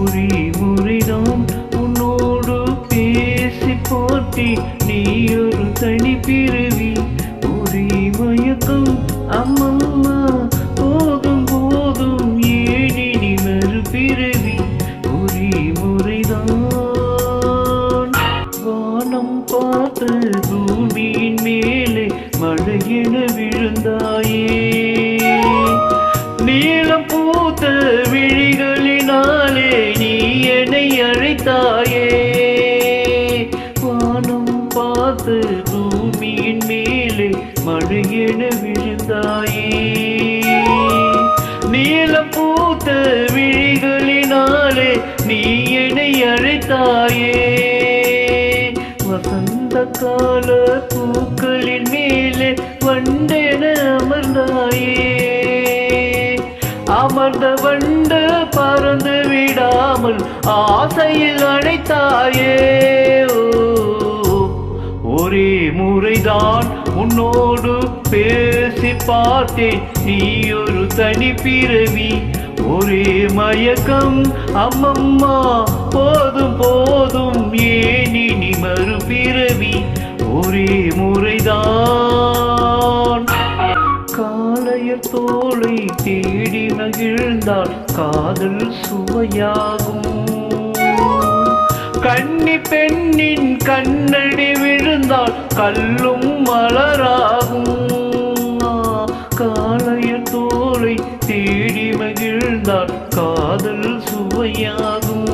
ஒரே முறைதான் உன்னோடு பேசி பார்த்தேன், நீ ஒரு தனி பிறவி. ஒரே மயக்கம் அம்மம்மா, போதும் போதும் ஏன் இனி மறுபிறவி. ஒரே முறைதான் வானம் பார்த்து பூமியின் மேலே மழையென விழுந்தாயே, நீளம் பூத்த விழிகளினாலே நீ என்னை அழைத்தாயே. வானம் பார்த்து பூமியின் மேலே மழையென விழுந்தாயே, நீளம் பூத்த விழிகளினாலே நீ என்னை அழைத்தாயே. வசந்த கால பூக்களின் மேலே வண்டென அமர்ந்தாயே, அமர்ந்த வண்டு பறந்து விடாமல் ஆசையில் அழைத்தாயே. ஒரே முறைதான் உன்னோடு பேசி பார்த்தேன், நீ ஒரு தனி பிறவி. ஒரே மயக்கம் அம்மம்மா, போதும் போதும் ஏன் இனி மறுபிறவி. ஒரே முறைதான் காளையர் தோளை தேடி மகிழ்ந்தால் காதல் சுவையாகும், கன்னி பெண்ணின் கண்ணடி விழுந்தால் கல்லும் மலராகும். காளையர் தோளை தேடி மகிழ்ந்தால் காதல் சுவையாகும்,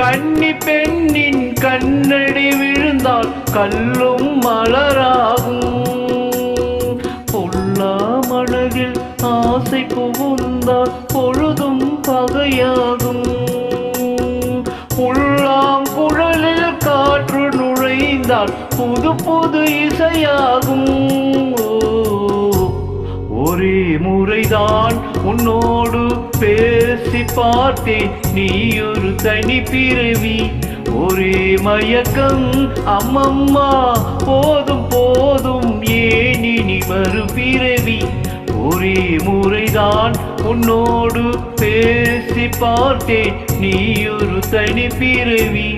கன்னி பெண்ணின் கண்ணடி விழுந்தால் கல்லும் மலராகும். பொல்லா மனதில் ஆசை புகுந்தால் பொழுதும் பகையாகும், புல்லாங்குழலில் காற்று நுழைந்தால் புது புது இசையாகும். ஒரே முறைதான் உன்னோடு பேசி பார்த்தேன், நீ ஒரு தனி பிறவி. ஒரே மயக்கம் அம்மம்மா, போதும் போதும் ஏன் இனி மறுபிறவி. ஒரே முறைதான் உன்னோடு பேசி பார்த்தேன், நீ ஒரு தனி பிறவி.